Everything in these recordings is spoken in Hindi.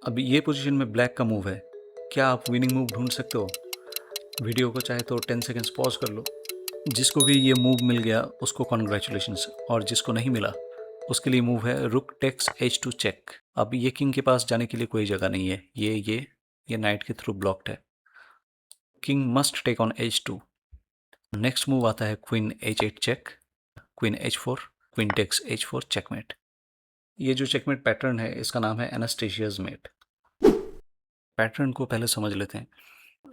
अब ये पोजीशन में ब्लैक का मूव है। क्या आप विनिंग मूव ढूंढ सकते हो? वीडियो को चाहे तो 10 सेकेंड्स पॉज कर लो। जिसको भी ये मूव मिल गया उसको कॉन्ग्रेचुलेशंस, और जिसको नहीं मिला उसके लिए मूव है रुक टेक्स H2 चेक। अब ये किंग के पास जाने के लिए कोई जगह नहीं है, ये नाइट के थ्रू ब्लॉक्ड है। King must take on H2। Next move आता है queen H8 check, queen H4, queen takes H4 checkmate. ये जो चेकमेट पैटर्न है इसका नाम है एनास्टेशियाज मेट। पैटर्न को पहले समझ लेते हैं।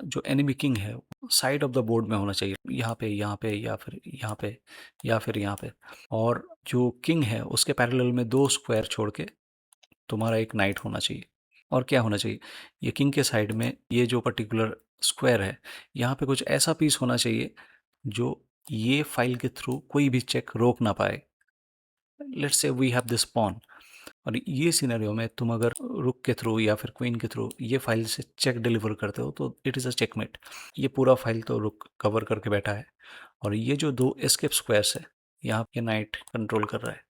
जो एनिमी किंग है साइड ऑफ द बोर्ड में होना चाहिए, यहाँ पे, यहाँ पे, या फिर यहाँ पे, या फिर यहाँ पे। और जो किंग है उसके पैरेलल में 2 स्क्वायर छोड़ के तुम्हारा एक नाइट होना चाहिए। और क्या होना चाहिए, ये किंग के साइड में ये जो पर्टिकुलर स्क्वायर है यहाँ पे कुछ ऐसा पीस होना चाहिए जो ये फाइल के थ्रू कोई भी चेक रोक ना पाए। Let's say we have this pawn, और ये सिनेरियो में तुम अगर रुक के थ्रू या फिर क्वीन के थ्रू ये फाइल से चेक डिलीवर करते हो तो इट इज़ अ चेकमेट। ये पूरा फाइल तो रुक कवर करके बैठा है, और ये जो 2 एस्केप स्क्वायर्स है यहाँ पे नाइट कंट्रोल कर रहा है।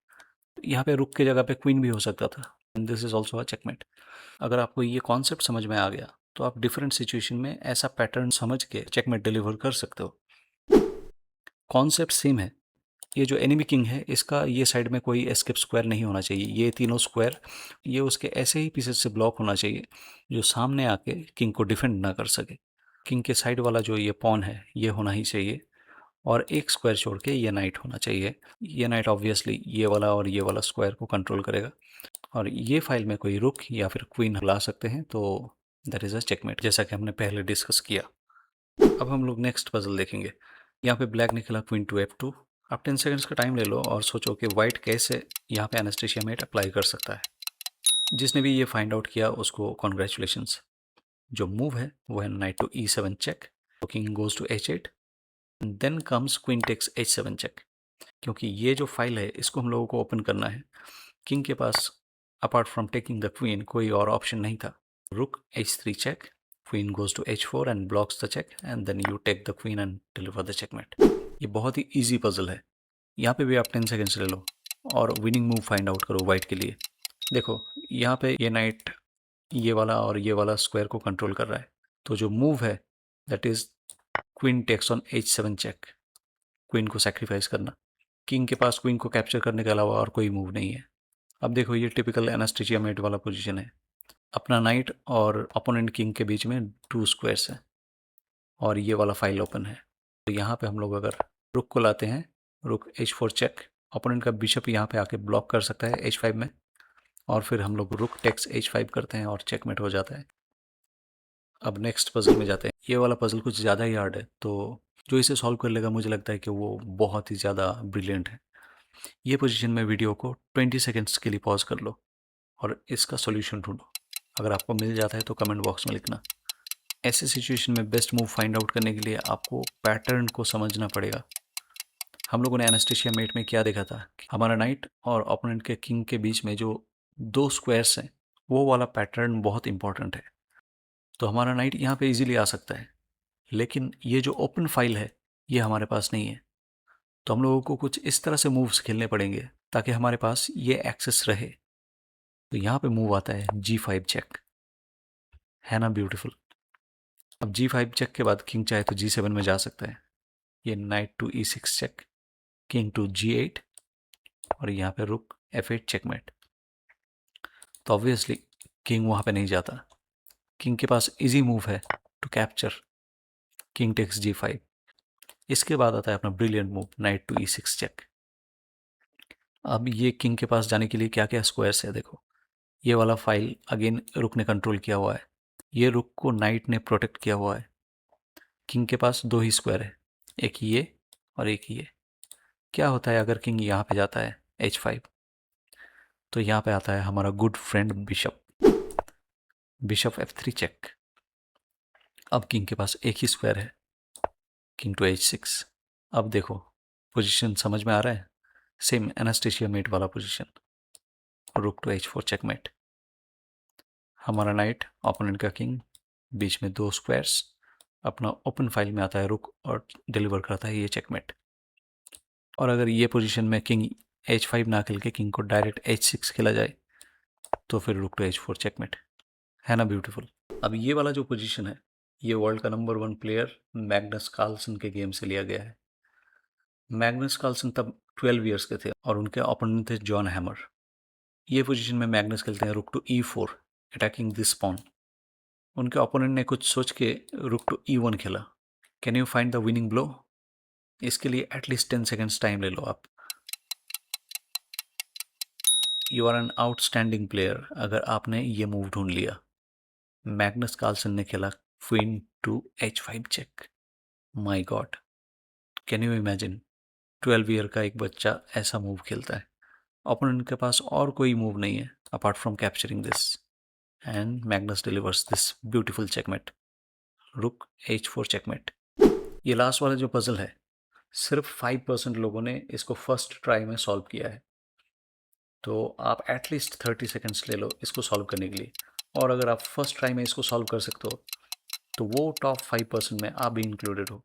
यहाँ पे रुक के जगह पे क्वीन भी हो सकता था, and this is also a checkmate. अगर आपको ये कॉन्सेप्ट समझ में आ गया तो आप डिफरेंट सिचुएशन में ऐसा पैटर्न समझ के चेकमेट डिलीवर कर सकते हो। कॉन्सेप्ट सेम है। ये जो एनिमी किंग है इसका ये साइड में कोई एस्केप स्क्वायर नहीं होना चाहिए। ये तीनों स्क्वायर ये उसके ऐसे ही पीसेस से ब्लॉक होना चाहिए जो सामने आके किंग को डिफेंड ना कर सके। किंग के साइड वाला जो ये पॉन है ये होना ही चाहिए, और एक स्क्वायर छोड़ के ये नाइट होना चाहिए। ये नाइट ऑब्वियसली ये वाला और ये वाला स्क्वायर को कंट्रोल करेगा, और ये फाइल में कोई रुक या फिर क्वीन ला सकते हैं, तो दैट इज़ अ चेकमेट, जैसा कि हमने पहले डिस्कस किया। अब हम लोग नेक्स्ट पजल देखेंगे। यहाँ पे ब्लैक निकला क्वीन टू F2। आप 10 सेकंड्स का टाइम ले लो और सोचो कि वाइट कैसे यहाँ पे एनास्टेशिया मेट अप्लाई कर सकता है। जिसने भी ये फाइंड आउट किया उसको कॉन्ग्रेचुलेशंस। जो मूव है वो है knight to E7 check, king goes to H8, then comes queen takes H7 check. क्योंकि ये जो फाइल है इसको हम लोगों को ओपन करना है। किंग के पास apart from taking the queen कोई और ऑप्शन नहीं था। रुक H3 check, queen goes to H4 and blocks the check, and then you take the queen and deliver the checkmate। ये बहुत ही इजी पजल है। यहाँ पे भी आप 10 सेकेंड्स ले लो और विनिंग मूव फाइंड आउट करो वाइट के लिए। देखो यहाँ पे ये नाइट ये वाला और ये वाला स्क्वायर को कंट्रोल कर रहा है, तो जो मूव है that is queen takes on H7 check, queen को सेक्रीफाइस करना। किंग के पास क्वीन को कैप्चर करने के अलावा और कोई मूव नहीं है। अब देखो ये टिपिकल एनास्टेशिया मेट वाला पोजीशन है। अपना नाइट और अपोनेंट किंग के बीच में 2 स्क्वायर्स हैं और ये वाला फाइल ओपन है। तो यहाँ पे हम लोग अगर रुक को लाते हैं, रुक H4 चेक, अपोनेंट का बिशप यहाँ पे आके ब्लॉक कर सकता है H5 में, और फिर हम लोग रुक टेक्स H5 करते हैं और चेकमेट हो जाता है। अब नेक्स्ट पजल में जाते हैं। ये वाला पजल कुछ ज़्यादा ही हार्ड है, तो जो इसे सॉल्व कर लेगा मुझे लगता है कि वो बहुत ही ज़्यादा ब्रिलियंट है। ये पोजीशन में वीडियो को 20 सेकेंड्स के लिए पॉज कर लो और इसका सॉल्यूशन ढूंढो। अगर आपको मिल जाता है तो कमेंट बॉक्स में लिखना। ऐसे सिचुएशन में बेस्ट मूव फाइंड आउट करने के लिए आपको पैटर्न को समझना पड़ेगा। हम लोगों ने एनास्टेशिया मेट में क्या देखा था कि हमारा नाइट और ओपोनेंट के किंग के बीच में जो 2 स्क्वायर्स हैं वो वाला पैटर्न बहुत इंपॉर्टेंट है। तो हमारा नाइट यहाँ पे इजीली आ सकता है, लेकिन ये जो ओपन फाइल है ये हमारे पास नहीं है। तो हम लोगों को कुछ इस तरह से मूव्स खेलने पड़ेंगे ताकि हमारे पास ये एक्सेस रहे। तो यहाँ पे मूव आता है G5 चेक, है ना ब्यूटीफुल। अब G5 चेक के बाद किंग चाहे तो G7 में जा सकता है। ये knight to E6 check, king to G8, और यहाँ पे रुक F8 चेकमेट। तो ऑब्वियसली किंग वहाँ पे नहीं जाता। किंग के पास इजी मूव है to capture, king takes G5। इसके बाद आता है अपना brilliant move knight to E6 check. अब ये किंग के पास जाने के लिए क्या क्या स्क्वायर्स है देखो। ये वाला फाइल अगेन रुक ने कंट्रोल किया हुआ है, ये रुक को नाइट ने प्रोटेक्ट किया हुआ है। किंग के पास 2 ही स्क्वायर है, एक ये और एक ये। क्या होता है अगर किंग यहाँ पे जाता है H5, तो यहाँ पे आता है हमारा good friend bishop, bishop F3 check. अब किंग के पास एक ही स्क्वायर है, किंग टू H6। अब देखो पोजीशन समझ में आ रहा है, सेम एनास्टेशिया मेट वाला position, rook to H4 checkmate. हमारा नाइट ओपोनेंट का किंग, बीच में 2 स्क्वायर्स, अपना ओपन फाइल में आता है रुक और डिलीवर करता है ये चेकमेट। और अगर ये पोजीशन में किंग H5 ना खेल के किंग को डायरेक्ट H6 खेला जाए तो फिर रुक टू H4 चेकमेट। है ना ब्यूटीफुल। अब ये वाला जो पोजीशन है, ये वर्ल्ड का नंबर 1 प्लेयर मैग्नस कार्लसन के गेम से लिया गया है। मैग्नस कार्लसन तब 12 ईयर्स के थे और उनके ओपोनेंट थे जॉन हैमर। ये पोजीशन में मैग्नस खेलते हैं rook to E4 attacking this pawn. उनके ओपोनेंट ने कुछ सोच के रुक टू E1 खेला। Can you find the winning blow? इसके लिए एटलीस्ट 10 सेकेंड्स टाइम ले लो आप। You are an outstanding player अगर आपने ये मूव ढूंढ लिया। मैग्नस कार्लसन ने खेला queen to H5 check. My god, can you imagine 12 year का एक बच्चा ऐसा मूव खेलता है। ओपोनेंट के पास और कोई मूव नहीं है apart from capturing this, and Magnus delivers this beautiful checkmate. रुक H4 चेकमेट। ये लास्ट वाला जो पजल है, सिर्फ 5% लोगों ने इसको फर्स्ट ट्राई में सॉल्व किया है। तो आप एटलीस्ट 30 सेकेंड्स ले लो इसको सॉल्व करने के लिए। और अगर आप फर्स्ट ट्राई में इसको सॉल्व कर सकते हो तो वो टॉप 5% में आप भी इंक्लूडेड हो।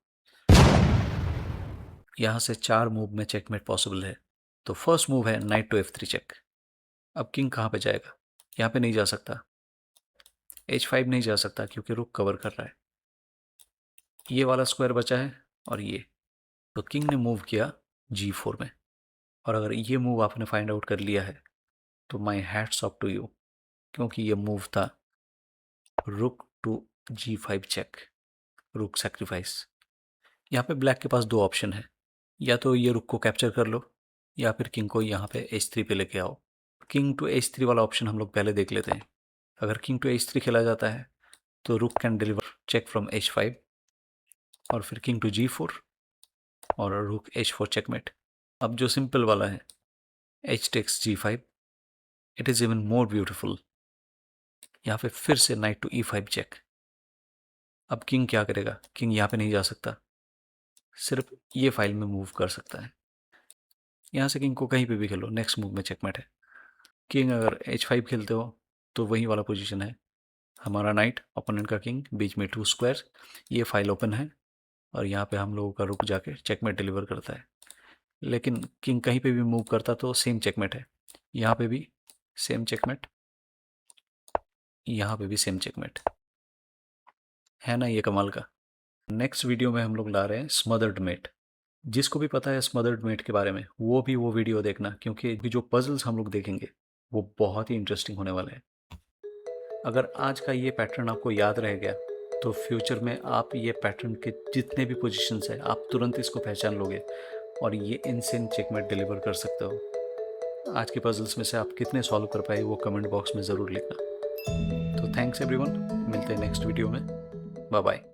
यहाँ से 4 मूव में चेकमेट पॉसिबल है। तो फर्स्ट मूव है नाइट टू F3 चेक। अब किंग कहाँ पे जाएगा? यहाँ पे नहीं जा सकता, H5 नहीं जा सकता क्योंकि रुक कवर कर रहा है। ये वाला स्क्वायर बचा है और ये, तो किंग ने मूव किया G4 में। और अगर ये मूव आपने फाइंड आउट कर लिया है तो माई हैट्स ऑफ टू यू, क्योंकि ये मूव था रुक टू G5 चेक, रुक सेक्रीफाइस। यहाँ पे ब्लैक के पास 2 ऑप्शन है, या तो ये रुक को कैप्चर कर लो या फिर किंग को यहाँ पे H3 पे लेके आओ। किंग टू H3 वाला ऑप्शन हम लोग पहले देख लेते हैं। अगर किंग टू H3 खेला जाता है तो रुक can deliver check from H5 और फिर किंग टू G4 और रुक H4 चेकमेट। अब जो सिंपल वाला है H takes G5, it is even more beautiful. यहाँ पे फिर से नाइट टू E5 चेक। अब किंग क्या करेगा? किंग यहाँ पे नहीं जा सकता, सिर्फ ये फाइल में मूव कर सकता है। यहाँ से किंग को कहीं पे भी खेलो, नेक्स्ट मूव में चेकमेट है। किंग अगर H5 खेलते हो तो वही वाला पोजीशन है, हमारा नाइट ओपोनेंट का किंग, बीच में 2 स्क्वायर, ये फाइल ओपन है और यहाँ पे हम लोगों का रुक जाके चेकमेट डिलीवर करता है। लेकिन किंग कहीं पे भी मूव करता तो सेम चेकमेट है। यहाँ पे भी सेम चेकमेट, यहाँ पे भी सेम चेकमेट, है ना ये कमाल का। नेक्स्ट वीडियो में हम लोग ला रहे हैं स्मदर्ड मेट। जिसको भी पता है स्मदर्ड मेट के बारे में वो भी वो वीडियो देखना, क्योंकि जो पजल्स हम लोग देखेंगे वो बहुत ही इंटरेस्टिंग होने वाले हैं। अगर आज का ये पैटर्न आपको याद रह गया तो फ्यूचर में आप ये पैटर्न के जितने भी पोजीशंस हैं आप तुरंत इसको पहचान लोगे और ये इनसेन चेकमेट डिलीवर कर सकते हो। आज के पजल्स में से आप कितने सॉल्व कर पाए वो कमेंट बॉक्स में ज़रूर लिखना। तो थैंक्स एवरीवन, मिलते हैं नेक्स्ट वीडियो में। Bye bye.